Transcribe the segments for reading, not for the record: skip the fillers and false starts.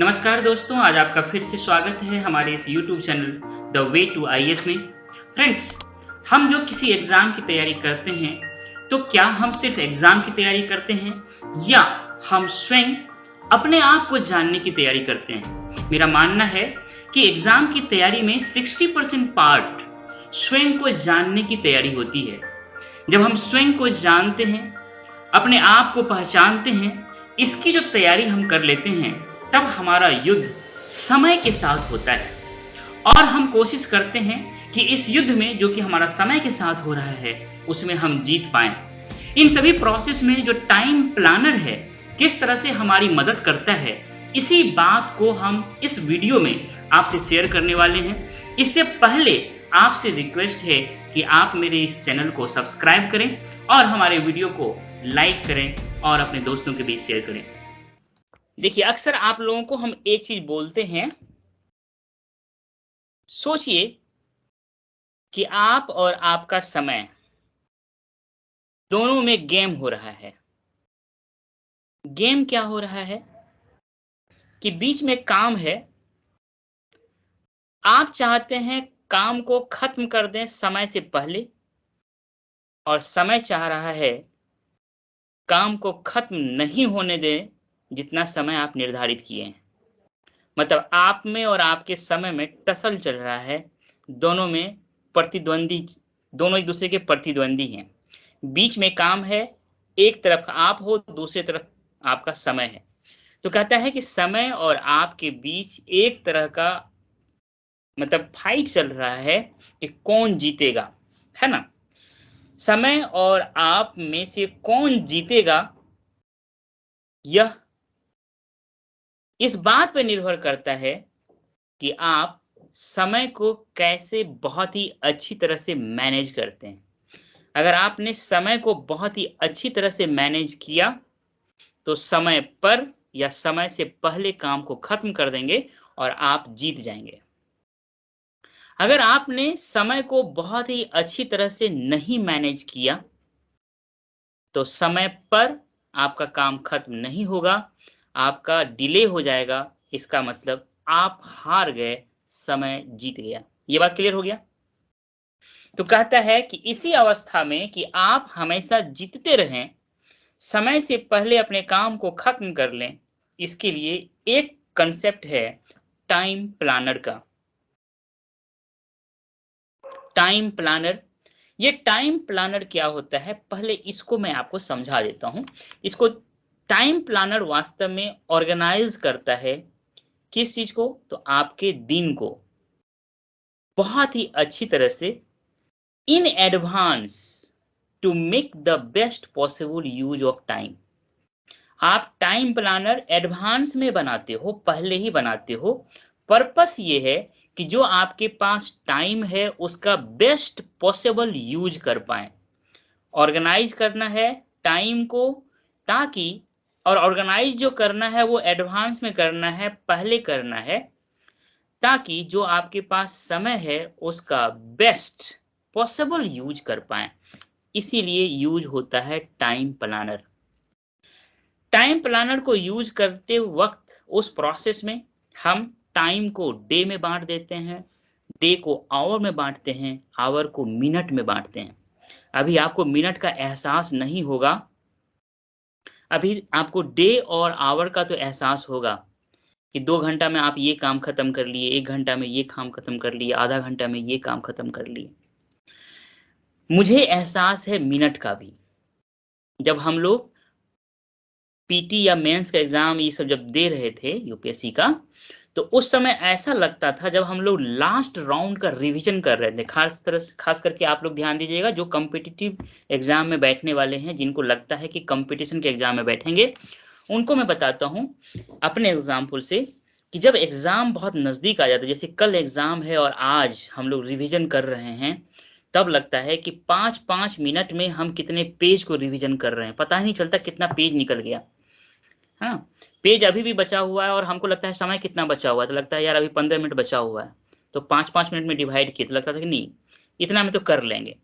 नमस्कार दोस्तों, आज आपका फिर से स्वागत है हमारे इस YouTube channel the way to IAS में। फ्रेंड्स, हम जो किसी एग्ज़ाम की तैयारी करते हैं, तो क्या हम सिर्फ एग्ज़ाम की तैयारी करते हैं या हम स्वयं अपने आप को जानने की तैयारी करते हैं? मेरा मानना है कि एग्ज़ाम की तैयारी में 60% पार्ट स्वयं को जानने की तैयारी होती है। जब हम स्वयं को जानते हैं, अपने आप को पहचानते हैं, इसकी जो तैयारी हम कर लेते हैं, तब हमारा युद्ध समय के साथ होता है और हम कोशिश करते हैं कि इस युद्ध में जो कि हमारा समय के साथ हो रहा है, उसमें हम जीत पाएँ। इन सभी प्रोसेस में जो टाइम प्लानर है, किस तरह से हमारी मदद करता है, इसी बात को हम इस वीडियो में आपसे शेयर करने वाले हैं। इससे पहले आपसे रिक्वेस्ट है कि आप मेरे इस चैनल को सब्सक्राइब करें और हमारे वीडियो को लाइक करें और अपने दोस्तों के बीच शेयर करें। देखिए, अक्सर आप लोगों को हम एक चीज बोलते हैं, सोचिए कि आप और आपका समय दोनों में गेम हो रहा है। गेम क्या हो रहा है कि बीच में काम है, आप चाहते हैं काम को खत्म कर दें समय से पहले और समय चाह रहा है काम को खत्म नहीं होने दें जितना समय आप निर्धारित किए हैं। मतलब आप में और आपके समय में टसल चल रहा है, दोनों में प्रतिद्वंदी, दोनों एक-दूसरे के प्रतिद्वंदी हैं। बीच में काम है, एक तरफ आप हो, दूसरी तरफ आपका समय है। तो कहता है कि समय और आपके बीच एक तरह का मतलब फाइट चल रहा है कि कौन जीतेगा, है ना? समय और आप में से कौन जीतेगा, यह इस बात पे निर्भर करता है कि आप समय को कैसे बहुत ही अच्छी तरह से मैनेज करते हैं। अगर आपने समय को बहुत ही अच्छी तरह से मैनेज किया, तो समय पर या समय से पहले काम को खत्म कर देंगे और आप जीत जाएँगे। अगर आपने समय को बहुत ही अच्छी तरह से नहीं मैनेज किया, तो समय पर आपका काम खत्म नहीं होगा, आपका डिले हो जाएगा, इसका मतलब आप हार गए, समय जीत गया। ये बात क्लियर हो गया? तो कहता है कि इसी अवस्था में कि आप हमेशा जीतते रहें, समय से पहले अपने काम को खत्म कर लें, इसके लिए एक कांसेप्ट है टाइम प्लानर का। टाइम प्लानर, ये टाइम प्लानर क्या होता है, पहले इसको मैं आपको समझा देता हूँ। इसको टाइम प्लानर वास्तव में ऑर्गेनाइज़ करता है, किस चीज़ को? तो आपके दिन को बहुत ही अच्छी तरह से in advance to make the best possible use of time. आप टाइम प्लानर एडवांस में बनाते हो, पहले ही बनाते हो। पर्पस ये है कि जो आपके पास टाइम है, उसका बेस्ट पॉसिबल यूज़ कर पाएँ। ऑर्गेनाइज़ करना है टाइम को, ताकि और ऑर्गेनाइज़ जो करना है वो एडवांस में करना है, पहले करना है, ताकि जो आपके पास समय है उसका बेस्ट पॉसिबल यूज़ कर पाएँ। इसीलिए यूज़ होता है टाइम प्लानर। टाइम प्लानर को यूज़ करते वक़्त उस प्रोसेस में हम टाइम को डे में बाँट देते हैं, डे को ऑवर में बाँटते हैं, ऑवर को मिनट में बाँटते हैं। अभी आपको मिनट का एहसास नहीं होगा, अभी आपको डे और ऑवर का तो एहसास होगा कि 2 घंटा में आप ये काम खत्म कर लिए, 1 घंटा में ये काम खत्म कर लिए, आधा घंटा में ये काम खत्म कर लिए। मुझे एहसास है मिनट का भी। जब हम लोग पीटी या मेंस का एग्ज़ाम ये सब जब दे रहे थे यूपीएससी का, तो उस समय ऐसा लगता था जब हम लोग लास्ट राउंड का रिवीजन कर रहे थे, ख़ास करके आप लोग ध्यान दीजिएगा जो कॉम्पिटिटिव एग्ज़ाम में बैठने वाले हैं, जिनको लगता है कि कॉम्पिटिशन के एग्ज़ाम में बैठेंगे, उनको मैं बताता हूँ अपने एग्ज़ाम्पल से कि जब एग्ज़ाम बहुत नज़दीक आ जाता है, जैसे कल एग्ज़ाम है और आज हम लोग रिवीजन कर रहे हैं, तब लगता है कि 5-5 मिनट में हम कितने पेज को रिवीजन कर रहे हैं, पता ही नहीं चलता कितना पेज निकल गया। हाँ, पेज अभी भी बचा हुआ है और हमको लगता है समय कितना बचा हुआ है, तो लगता है यार अभी 15 मिनट बचा हुआ है। तो 5-5 मिनट में डिवाइड किए तो लगता था कि नहीं, इतना में तो कर लेंगे।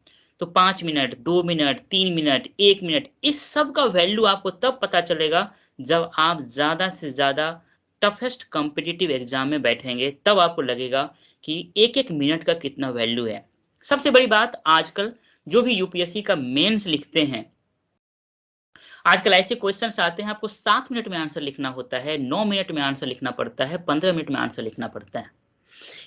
तो 5 मिनट, 2 मिनट, 3 मिनट, 1 मिनट, इस सब का वैल्यू आपको तब पता चलेगा जब आप ज़्यादा से ज़्यादा टफेस्ट कॉम्पिटिटिव एग्जाम में बैठेंगे तब आपको लगेगा कि एक-एक मिनट का कितना वैल्यू है। सबसे बड़ी बात आजकल जो भी यूपीएससी का मेंस लिखते हैं, आजकल ऐसे क्वेश्चंस आते हैं आपको 7 मिनट में आंसर लिखना होता है, 9 मिनट में आंसर लिखना पड़ता है, 15 मिनट में आंसर लिखना पड़ता है।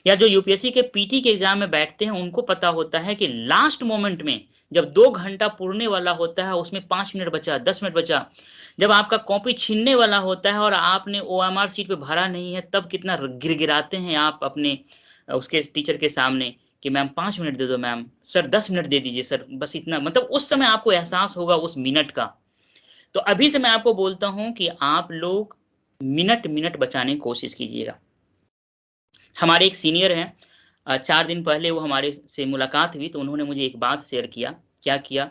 या जो यूपीएससी के पीटी के एग्जाम में बैठते हैं उनको पता होता है कि लास्ट मोमेंट में जब 2 घंटा पुरने वाला होता है उसमें 5 मिनट बचा, 10 मिनट बचा, जब आपका कॉपी छीनने वाला होता है और आपने ओएमआर शीट पे भरा नहीं है तब कितना गिड़गिड़ाते हैं आप अपने उसके टीचर के सामने कि मैम 5 मिनट दे दो मैम, सर 10 मिनट दे दीजिए सर, बस इतना मतलब उस समय आपको एहसास होगा उस मिनट का। तो अभी से मैं आपको बोलता हूँ कि आप लोग मिनट-मिनट बचाने की कोशिश कीजिएगा। हमारे एक सीनियर हैं 4 दिन पहले वो हमारे से मुलाकात हुई तो उन्होंने मुझे एक बात शेयर किया। क्या किया?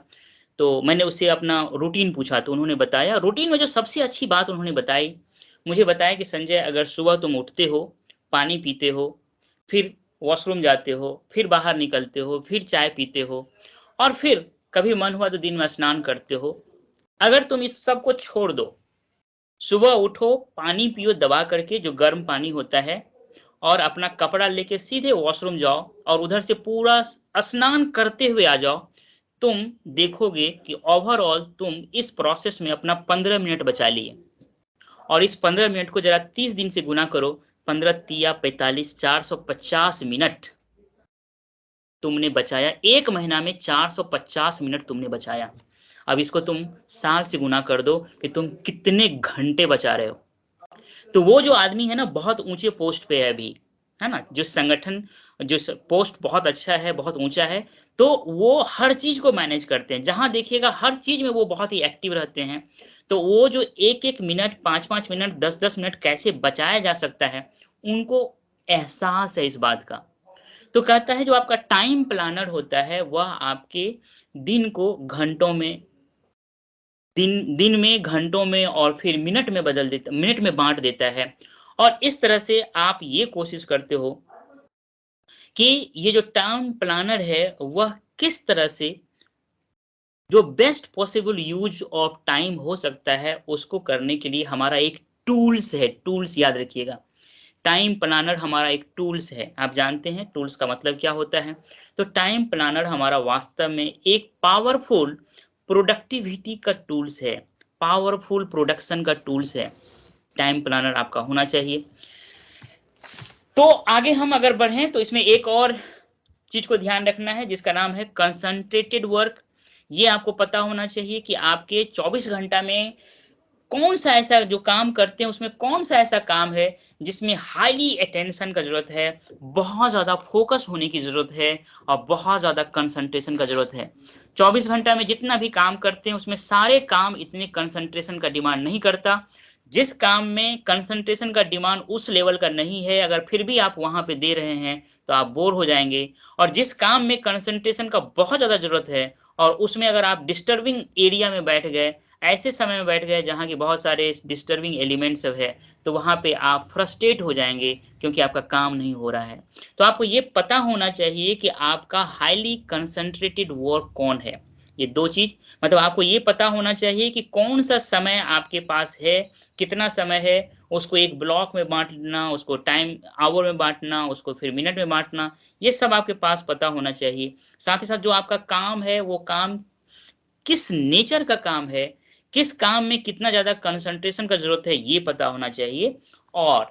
तो मैंने उससे अपना रूटीन पूछा तो उन्होंने बताया रूटीन में जो सबसे अच्छी बात उन्होंने बताई, मुझे बताया कि संजय अगर सुबह तुम उठते हो, पानी पीते हो, फिर वॉशरूम जाते हो, फिर बाहर निकलते हो, फिर चाय पीते हो और फिर कभी मन हुआ तो दिन में स्नान करते हो। अगर तुम इस सब को छोड़ दो, सुबह उठो, पानी पियो दबा करके जो गर्म पानी होता है और अपना कपड़ा लेके सीधे वॉशरूम जाओ और उधर से पूरा स्नान करते हुए आ जाओ, तुम देखोगे कि ओवरऑल तुम इस प्रोसेस में अपना 15 मिनट बचा लिए और इस 15 मिनट को जरा 30 दिन से गुना करो, 15 तिया 45 450 मिनट तुमने बचाया। 1 महीना में 450 मिनट तुमने बचाया। अब इसको तुम साल से गुना कर दो कि तुम कितने घंटे बचा रहे हो। तो वो जो आदमी है ना बहुत ऊँचे पोस्ट पे है अभी, है ना? जो संगठन जो स पोस्ट बहुत अच्छा है, बहुत ऊँचा है, तो वो हर चीज़ को मैनेज करते हैं। जहाँ देखिएगा हर चीज़ में वो बहुत ही एक्टिव रहते हैं। तो वो जो 1-1 मिनट, 5-5 मिनट, 10-10 मिनट कैसे बचाया जा सकता है, उनको एहसास है इस बात का। तो कहता है जो आपका टाइम प्लानर होता है, वह आपके दिन को घंटों में दिन दिन में, घंटों में और फिर मिनट में बाँट देता है। और इस तरह से आप ये कोशिश करते हो कि ये जो टाइम प्लानर है, वह किस तरह से जो best possible use of time हो सकता है, उसको करने के लिए हमारा एक टूल्स है, टूल्स याद रखिएगा। टाइम प्लानर हमारा एक टूल्स है। आप जानते हैं टूल्स का मतलब क्या होता है? तो टाइम प्लानर हमारा वास्तव में एक पावरफुल प्रोडक्टिविटी का टूल्स है, पावरफुल प्रोडक्शन का टूल्स है। टाइम प्लानर आपका होना चाहिए। तो आगे हम अगर बढ़ें तो इसमें एक और चीज़ को ध्यान रखना है जिसका नाम है कंसंट्रेटेड वर्क। ये आपको पता होना चाहिए कि आपके 24 घंटा में कौन-सा ऐसा जो काम करते हैं उसमें कौन-सा ऐसा काम है जिसमें हाईली अटेंशन का ज़रूरत है, बहुत ज़्यादा फ़ोकस होने की ज़रूरत है और बहुत ज़्यादा कंसंट्रेशन का ज़रूरत है। 24 घंटा में जितना भी काम करते हैं उसमें सारे काम इतने कंसंट्रेशन का डिमांड नहीं करता। जिस काम में कंसंट्रेशन का डिमांड उस लेवल का नहीं है, अगर फिर भी आप वहाँ पे दे रहे हैं, तो आप बोर हो जाएँगे और जिस काम में कंसंट्रेशन का बहुत ज़्यादा ज़रूरत है और उसमें अगर आप डिस्टर्बिंग एरिया में बैठ गए, ऐसे समय में बैठ गए जहाँ की बहुत सारे डिस्टर्बिंग एलिमेंट्स सब है, तो वहाँ पे आप फ्रस्ट्रेट हो जाएँगे क्योंकि आपका काम नहीं हो रहा है। तो आपको ये पता होना चाहिए कि आपका हाइली कंसंट्रेटेड वर्क कौन है। ये 2 चीज़ मतलब आपको ये पता होना चाहिए कि कौन-सा समय आपके पास है, कितना समय है, उसको एक ब्लॉक में बाँटना, उसको टाइम आवर में बाँटना, उसको फिर मिनट में बाँटना, ये सब आपके पास पता होना चाहिए। साथ ही साथ जो आपका काम है, वो काम किस नेचर का काम है, किस काम में कितना ज़्यादा कंसंट्रेशन का ज़रूरत है, ये पता होना चाहिए। और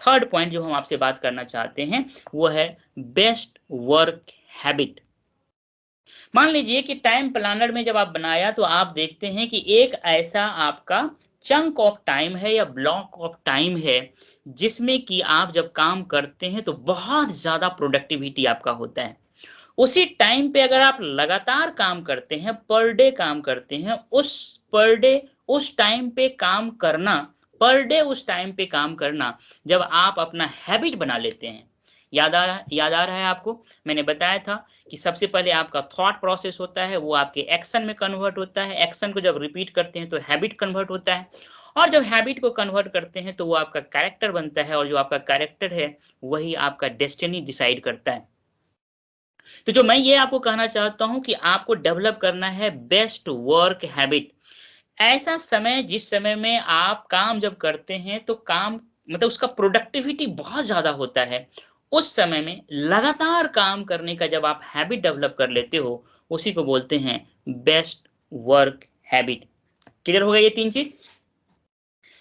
थर्ड पॉइंट जो हम आपसे बात करना चाहते हैं, वो है बेस्ट वर्क हैबिट। मान लीजिए कि टाइम प्लानर में जब आप बनाया तो आप देखते हैं कि एक ऐसा आपका चंक ऑफ टाइम है या ब्लॉक ऑफ टाइम है, जिसमें कि आप जब काम करते हैं तो बहुत ज़्यादा प्रोडक्टिविटी आपका होता है। उसी टाइम पे अगर आप लगातार काम करते हैं, पर डे काम करते हैं, उस पर डे उस टाइम पे काम करना, पर डे उस टाइम पे काम करना, जब आप अपना हैबिट बना लेते हैं। याद आ रहा है आपको? मैंने बताया था कि सबसे पहले आपका थॉट प्रोसेस होता है, वो आपके एक्शन में कन्वर्ट होता है, एक्शन को जब रिपीट करते हैं तो हैबिट कन्वर्ट होता है और जब हैबिट को कन्वर्ट करते हैं तो वो आपका कैरेक्टर बनता है और जो आपका कैरेक्टर है, वही आपका डेस्टिनी डिसाइड करता है। तो जो मैं ये आपको कहना चाहता हूँ कि आपको डेवलप करना है बेस्ट वर्क हैबिट। ऐसा समय जिस समय में आप काम जब करते हैं तो काम मतलब उसका प्रोडक्टिविटी बहुत ज़्यादा होता है, उस समय में लगातार काम करने का जब आप हैबिट डेवलप कर लेते हो, उसी को बोलते हैं बेस्ट वर्क हैबिट। क्लियर हो गया ये 3 चीज़?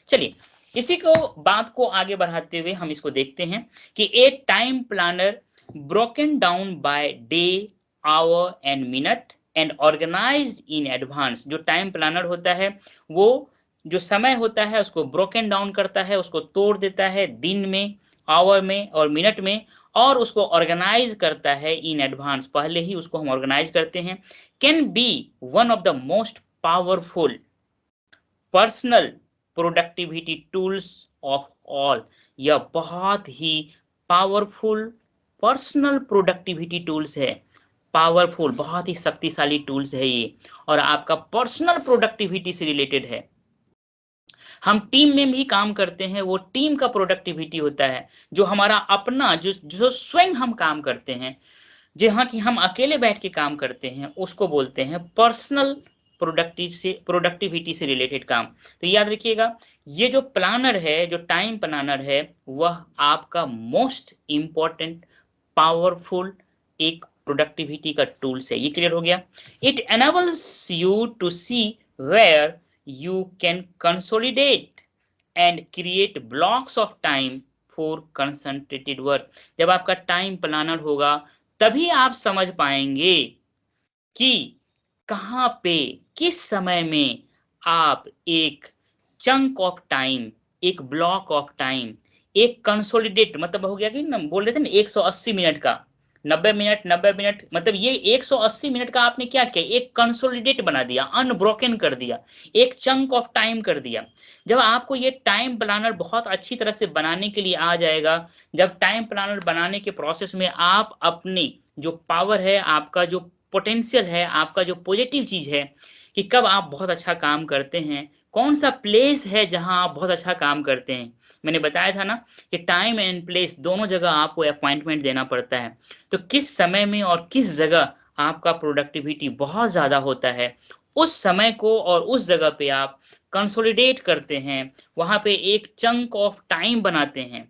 चलिए, इसी को बात को आगे बढ़ाते हुए हम इसको देखते हैं कि a time planner broken down by day, hour and minute and organized in advance. जो टाइम प्लानर होता है, वो जो समय होता है उसको ब्रोकन डाउन करता है, उसको तोड़ देता है दिन में, आवर में और मिनट में, और उसको ऑर्गेनाइज करता है इन एडवांस, पहले ही उसको हम ऑर्गेनाइज करते हैं। Can be one of the most powerful personal productivity tools of all. यह बहुत ही पावरफुल पर्सनल प्रोडक्टिविटी टूल्स है। पावरफुल, बहुत ही शक्तिशाली टूल्स है ये, और आपका पर्सनल प्रोडक्टिविटी से रिलेटेड है। हम टीम में भी काम करते हैं, वो टीम का प्रोडक्टिविटी होता है। जो हमारा अपना जो जो स्वयं हम काम करते हैं, जहाँ कि हम अकेले बैठ के काम करते हैं, उसको बोलते हैं पर्सनल प्रोडक्टिविटी से रिलेटेड काम। तो याद रखिएगा, ये जो प्लानर है, जो टाइम प्लानर है, वह आपका मोस्ट इम्पोर्टेंट पावरफुल एक प्रोडक्टिविटी का टूल्स है। ये क्लियर हो गया? It enables you to see where you can consolidate and create blocks of time for concentrated work. जब आपका टाइम प्लानर होगा, तभी आप समझ पाएंगे कि कहाँ पे, किस समय में आप एक चंक ऑफ टाइम, एक ब्लॉक ऑफ टाइम, एक कंसोलिडेट, मतलब हो गया कि ना, बोल रहे थे ना 180 मिनट का, 90 मिनट, 90 मिनट, मतलब ये 180 मिनट का आपने क्या किया, एक कंसोलिडेट बना दिया, अनब्रोकन कर दिया, एक चंक ऑफ टाइम कर दिया। जब आपको ये टाइम प्लानर बहुत अच्छी तरह से बनाने के लिए आ जाएगा, जब टाइम प्लानर बनाने के प्रोसेस में आप अपनी जो पावर है, आपका जो पोटेंशियल है, आपका जो पॉजिटिव चीज है, कि कब आप बहुत अच्छा काम करते हैं, कौन सा प्लेस है जहां आप बहुत अच्छा काम करते हैं। मैंने बताया था ना कि टाइम एंड प्लेस दोनों जगह आपको अपॉइंटमेंट देना पड़ता है। तो किस समय में और किस जगह आपका प्रोडक्टिविटी बहुत ज़्यादा होता है, उस समय को और उस जगह पे आप कंसोलिडेट करते हैं, वहाँ पे एक चंक ऑफ टाइम बनाते हैं,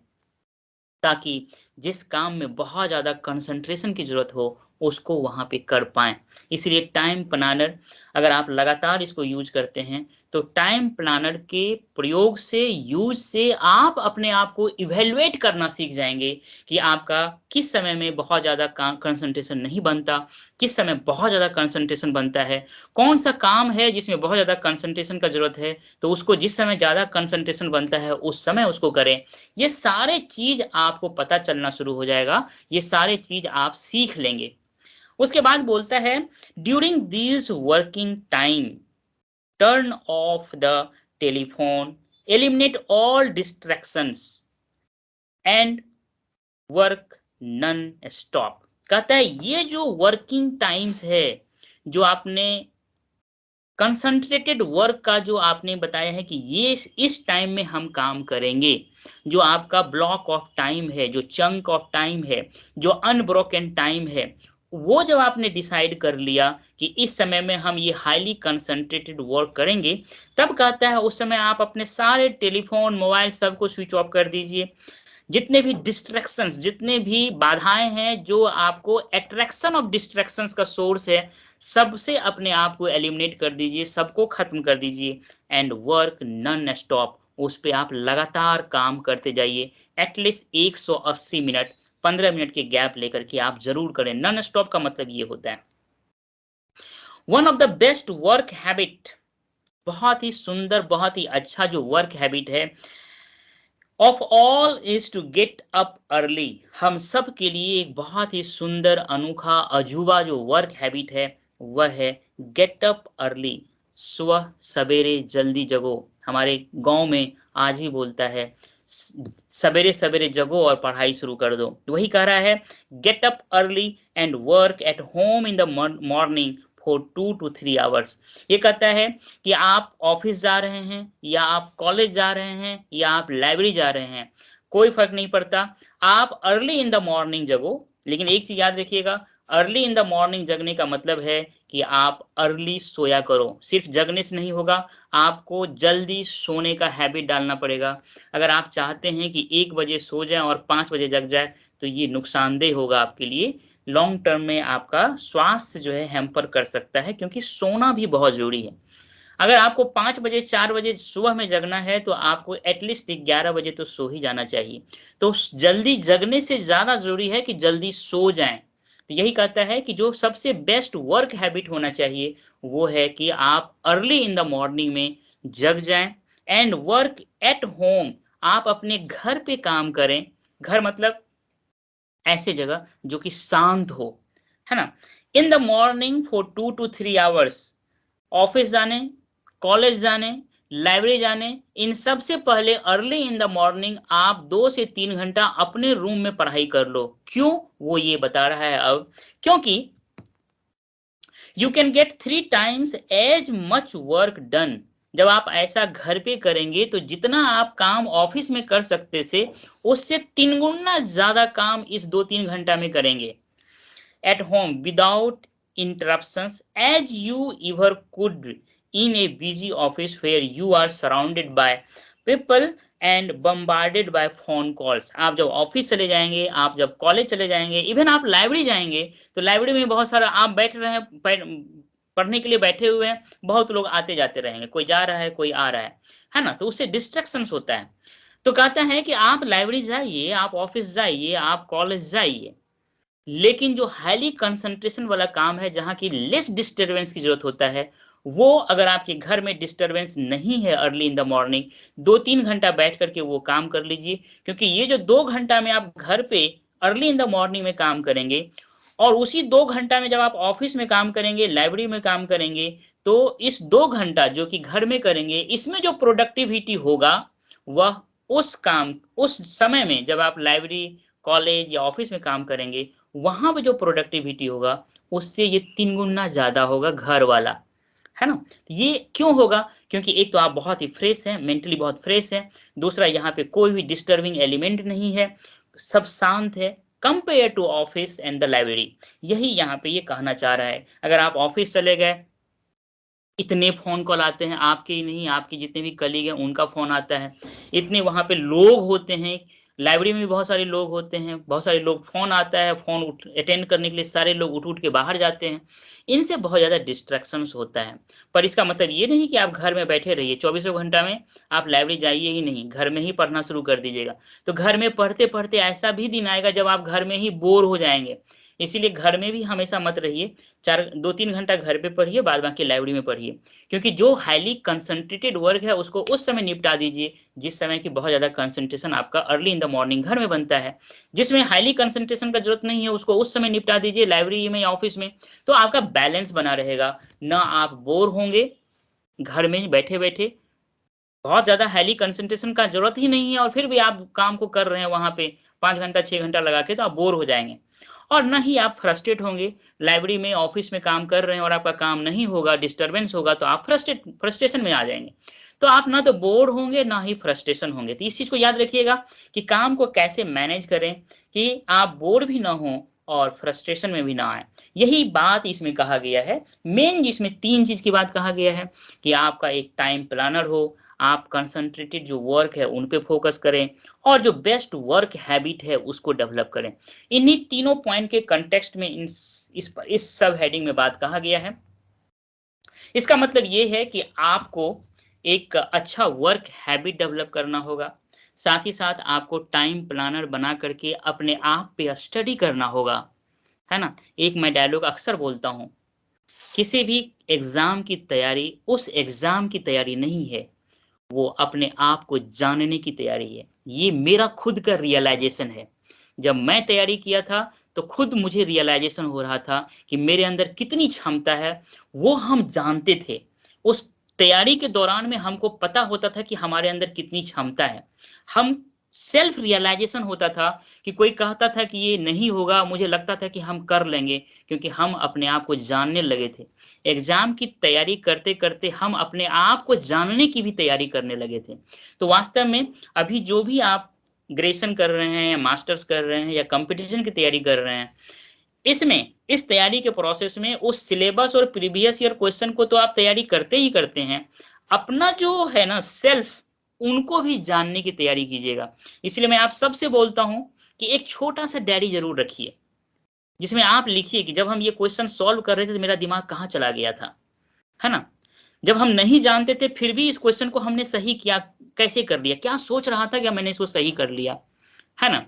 ताकि जिस काम में बहुत ज़्यादा कंसंट्रेशन की ज़रूरत हो, उसको वहाँ पे कर पाएँ। इसलिए टाइम प्लानर, अगर आप लगातार इसको यूज़ करते हैं, तो टाइम प्लानर के प्रयोग से, यूज़ से आप अपने आप को इवैल्यूएट करना सीख जाएँगे कि आपका किस समय में बहुत ज़्यादा का कंसंट्रेशन नहीं बनता, किस समय बहुत ज़्यादा कंसंट्रेशन बनता है, कौन-सा काम है जिसमें बहुत ज़्यादा कंसंट्रेशन का ज़रूरत है, तो उसको जिस समय ज़्यादा कंसंट्रेशन बनता है, उस समय उसको करें। ये सारे चीज़ आपको पता चलना शुरू हो जाएगा, ये सारे चीज़ आप सीख लेंगे। उसके बाद बोलता है, during this working time, turn off the telephone, eliminate all distractions and work non stop. कहता है ये जो वर्किंग टाइम्स है, जो आपने कंसंट्रेटेड वर्क का जो आपने बताया है कि ये इस टाइम में हम काम करेंगे, जो आपका ब्लॉक ऑफ टाइम है, जो चंक ऑफ टाइम है, जो अनब्रोकन टाइम है, वो जब आपने डिसाइड कर लिया कि इस समय में हम ये हाईली कंसंट्रेटेड वर्क करेंगे, तब कहता है उस समय आप अपने सारे टेलीफोन, मोबाइल सबको स्विच ऑफ कर दीजिए। जितने भी डिस्ट्रैक्शंस, जितने भी बाधाएं हैं, जो आपको अट्रैक्शन ऑफ डिस्ट्रैक्शंस का सोर्स है, सबसे अपने आप को एलिमिनेट कर दीजिए, सबको खत्म कर दीजिए। एंड वर्क नॉन स्टॉप, उस पे आप लगातार काम करते जाइए। एटलीस्ट 180 मिनट, 15 मिनट के गैप लेकर के आप जरूर करें। नॉन स्टॉप का मतलब ये होता है। One of the best work habit, बहुत ही सुंदर, बहुत ही अच्छा जो वर्क हैबिट है of all is to get up early. हम सब के लिए एक बहुत ही सुंदर, अनोखा, अजूबा जो वर्क हैबिट है, वह है गेट अप अर्ली। सुबह सवेरे जल्दी जगो। हमारे गांव में आज भी बोलता है, सवेरे सवेरे जगो और पढ़ाई शुरू कर दो। तो वही कह रहा है, gate up early and work at home in the morning for 2 to 3 hours। ये कहता है कि आप ऑफिस जा रहे हैं, या आप कॉलेज जा रहे हैं, या आप लाइब्रेरी जा रहे हैं, कोई फर्क नहीं पड़ता, आप अर्ली इन द मॉर्निंग जगो। लेकिन एक चीज याद रखिएगा, अर्ली इन द मॉर्निंग जगने का मतलब है कि आप अर्ली सोया करो। सिर्फ जगने से नहीं होगा, आपको जल्दी सोने का हैबिट डालना पड़ेगा। अगर आप चाहते हैं कि 1 बजे सो जाएँ और 5 बजे जग जाएँ, तो ये नुकसानदेह होगा आपके लिए। लॉन्ग टर्म में आपका स्वास्थ्य जो है हैम्पर कर सकता है, क्योंकि सोना भी बहुत ज़रूरी है। अगर आपको 5 बजे, 4 बजे सुबह में जगना है, तो आपको एटलीस्ट 11 बजे तो सो ही जाना चाहिए। तो स जल्दी जगने से ज़्यादा ज़रूरी है कि जल्दी सो जाएँ। तो यही कहता है कि जो सबसे बेस्ट वर्क हैबिट होना चाहिए, वो है कि आप अर्ली इन द मॉर्निंग में जग जाएँ एंड वर्क एट होम। आप अपने घर पे काम करें। घर मतलब ऐसे जगह जो कि शांत हो, है ना? In the morning for 2 to 3 hours office जाने, कॉलेज जाने, लाइब्रेरी जाने, इन सब से पहले अर्ली इन द मॉर्निंग आप 2 से 3 घंटा अपने रूम में पढ़ाई कर लो। क्यों? वो ये बता रहा है अब, क्योंकि you can get 3 times as much work done. जब आप ऐसा घर पे करेंगे, तो जितना आप काम ऑफ़िस में कर सकते थे, उससे 3 गुना ज़्यादा काम इस 2-3 घंटा में करेंगे। At home without interruptions as you ever could in a busy office where you are surrounded by people and bombarded by phone calls। आप जब ऑफिस चले जाएंगे, आप जब कॉलेज चले जाएंगे, इवन आप लाइब्रेरी जाएंगे, तो लाइब्रेरी में बहुत सारा आप बैठ रहे हैं, पढ़ने के लिए बैठे हुए हैं, बहुत लोग आते जाते रहेंगे, कोई जा रहा है, कोई आ रहा है ना? तो उससे डिस्ट्रैक्शंस होता है। तो कहता है कि आप लाइब्रेरी जाइए, आप ऑफिस जाइए, आप कॉलेज जाइए, लेकिन जो हाईली कंसंट्रेशन वाला काम है, जहाँ की लेस डिस्टरबेंस की ज़रूरत होता है, वो अगर आपके घर में डिस्टरबेंस नहीं है अर्ली इन द मॉर्निंग, 2-3 घंटा बैठ कर के वो काम कर लीजिए। क्योंकि ये जो 2 घंटा में आप घर पे अर्ली इन द मॉर्निंग में काम करेंगे, और उसी 2 घंटा में जब आप ऑफ़िस में काम करेंगे, लाइब्रेरी में काम करेंगे, तो इस 2 घंटा जो कि घर में करेंगे, इसमें जो प्रोडक्टिविटी होगा, वह उस समय में जब आप लाइब्रेरी, कॉलेज या ऑफ़िस में काम करेंगे, वहाँ पे जो प्रोडक्टिविटी होगा, उससे ये 3 गुना ज़्यादा होगा घर वाला, है ना? ये क्यों होगा? क्योंकि एक तो आप बहुत ही फ्रेश हैं, मेंटली बहुत फ्रेश हैं, दूसरा यहाँ पे कोई भी डिस्टर्बिंग एलिमेंट नहीं है, सब शांत है, compare to office and the library. यही यहाँ पे ये कहना चाह रहा है। अगर आप ऑफिस चले गए, इतने फ़ोन कॉल आते हैं, आपके ही नहीं, आपके जितने भी कलीग हैं, उनका फ़ोन आता है। इतने वहाँ पे लोग होते हैं, लाइब्रेरी में भी बहुत सारे लोग होते हैं, बहुत सारे लोग फ़ोन आता है, फ़ोन अटेंड करने के लिए सारे लोग उठ-उठ के बाहर जाते हैं। इनसे बहुत ज़्यादा डिस्ट्रैक्शंस होता है। पर इसका मतलब ये नहीं कि आप घर में बैठे रहिए, चौबीसों घंटा में आप लाइब्रेरी जाइए ही नहीं, घर में ही पढ़ना शुरू कर दीजिएगा। तो घर में पढ़ते-पढ़ते ऐसा भी दिन आएगा जब आप घर में ही बोर हो जाएँगे। इसीलिए घर में भी हमेशा मत रहिए, 4 2-3 घंटा घर पे पढ़िए, बाद बाकी लाइब्रेरी में पढ़िए। क्योंकि जो हाइली कंसंट्रेटेड वर्क है, उसको उस समय निपटा दीजिए, जिस समय की बहुत ज़्यादा कंसंट्रेशन आपका अर्ली इन द मॉर्निंग घर में बनता है। जिसमें हाइली कंसंट्रेशन का ज़रूरत नहीं है, उसको उस समय निपटा दीजिए लाइब्रेरी में या ऑफ़िस में, तो आपका बैलेंस बना रहेगा। ना आप बोर होंगे घर में बैठे-बैठे, बहुत ज़्यादा हाइली कंसंट्रेशन का ज़रूरत ही नहीं है और फिर भी आप काम को कर रहे हैं वहाँ पे 5 घंटा, 6 घंटा लगा के, तो आप बोर हो जाएँगे। और ना ही आप फ्रस्ट्रेट होंगे, लाइब्रेरी में, ऑफ़िस में काम कर रहे हैं और आपका काम नहीं होगा, डिस्टर्बेंस होगा, तो आप फ्रस्ट्रेशन में आ जाएँगे। तो आप ना तो बोर होंगे, ना ही फ्रस्ट्रेशन होंगे। तो इस चीज़ को याद रखिएगा कि काम को कैसे मैनेज करें कि आप बोर भी ना हों और फ्रस्ट्रेशन में भी ना आएँ। यही बात इसमें कहा गया है। मेन जिसमें 3 चीज़ की बात कहा गया है कि आपका एक टाइम प्लानर हो, आप कंसंट्रेटेड जो वर्क है उन पे फ़ोकस करें और जो बेस्ट वर्क हैबिट है उसको डेवलप करें। इन्हीं तीनों पॉइंट के कॉन्टेक्स्ट में इस सब हेडिंग में बात कहा गया है। इसका मतलब ये है कि आपको एक अच्छा वर्क हैबिट डेवलप करना होगा। साथ ही साथ आपको टाइम प्लानर बना करके अपने आप पे स्टडी करना होगा, है ना? एक मैं डायलॉग अक्सर बोलता हूँ, किसी भी एग्ज़ाम की तैयारी उस एग्ज़ाम की तैयारी नहीं है, वो अपने आप को जानने की तैयारी है। ये मेरा खुद का रियलाइज़ेशन है। जब मैं तैयारी किया था, तो खुद मुझे रियलाइज़ेशन हो रहा था कि मेरे अंदर कितनी क्षमता है, वो हम जानते थे। उस तैयारी के दौरान में हमको पता होता था कि हमारे अंदर कितनी क्षमता है। हम सेल्फ रियलाइज़ेशन होता था कि कोई कहता था कि ये नहीं होगा, मुझे लगता था कि हम कर लेंगे, क्योंकि हम अपने आप को जानने लगे थे। एग्ज़ाम की तैयारी करते-करते हम अपने आप को जानने की भी तैयारी करने लगे थे। तो वास्तव में अभी जो भी आप ग्रेजुएशन कर रहे हैं या मास्टर्स कर रहे हैं या कॉम्पिटिशन की तैयारी कर रहे हैं, इसमें इस तैयारी के प्रोसेस में उस सिलेबस और प्रीवियस ईयर क्वेश्चन को तो आप तैयारी करते ही करते हैं। अपना जो है ना सेल्फ, उनको भी जानने की तैयारी कीजिएगा। इसलिए मैं आप सबसे बोलता हूँ कि एक छोटा-सा डायरी ज़रूर रखिए, जिसमें आप लिखिए कि जब हम ये क्वेश्चन सॉल्व कर रहे थे तो मेरा दिमाग कहाँ चला गया था, है ना? जब हम नहीं जानते थे फिर भी इस क्वेश्चन को हमने सही किया, कैसे कर लिया? क्या सोच रहा था कि मैंने इसको सही कर लिया, है ना?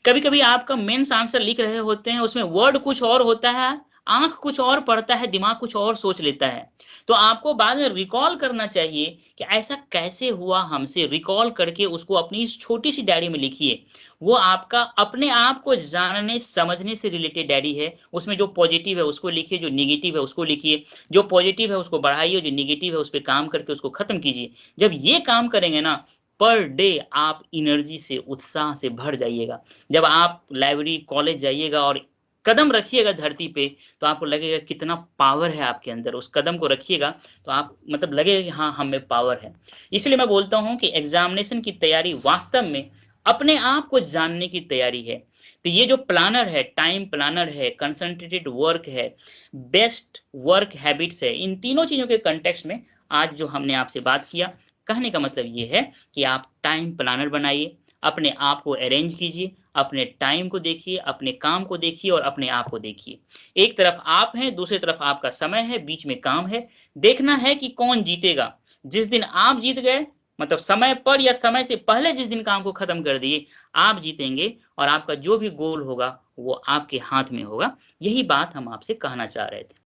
कभी-कभी आपका मेन्स आंसर लिख रहे होते हैं, उसमें वर्ड कुछ और होता है, आँख कुछ और पढ़ता है, दिमाग कुछ और सोच लेता है। तो आपको बाद में रिकॉल करना चाहिए कि ऐसा कैसे हुआ हमसे, रिकॉल करके उसको अपनी इस छोटी-सी डायरी में लिखिए। वो आपका अपने आप को जानने, समझने से रिलेटेड डायरी है। उसमें जो पॉज़िटिव है उसको लिखिए, जो नेगेटिव है उसको लिखिए। जो पॉज़िटिव है उसको बढ़ाइए, जो नेगेटिव है उस पे काम करके उसको खत्म कीजिए। जब ये काम करेंगे ना, पर डे आप एनर्जी से, उत्साह से भर जाइएगा। जब आप लाइब्रेरी, कॉलेज जाइएगा और कदम रखिएगा धरती पे, तो आपको लगेगा कितना पावर है आपके अंदर। उस कदम को रखिएगा, तो आप मतलब लगेगा कि हाँ, हम में पावर है। इसलिए मैं बोलता हूँ कि एग्ज़ामिनेशन की तैयारी वास्तव में अपने आप को जानने की तैयारी है। तो ये जो प्लानर है, टाइम प्लानर है, कंसंट्रेटेड वर्क है, बेस्ट वर्क हैबिट्स है, इन तीनों चीज़ों के कॉन्टेक्स्ट में आज जो हमने आपसे बात किया, कहने का मतलब ये है कि आप टाइम प्लानर बनाइए, अपने आप को अरेंज कीजिए, अपने टाइम को देखिए, अपने काम को देखिए और अपने आप को देखिए। एक तरफ आप हैं, दूसरी तरफ आपका समय है, बीच में काम है। देखना है कि कौन जीतेगा। जिस दिन आप जीत गए, मतलब समय पर या समय से पहले जिस दिन काम को खत्म कर दिए, आप जीतेंगे और आपका जो भी गोल होगा, वो आपके हाथ में होगा। यही बात हम आपसे कहना चाह रहे थे।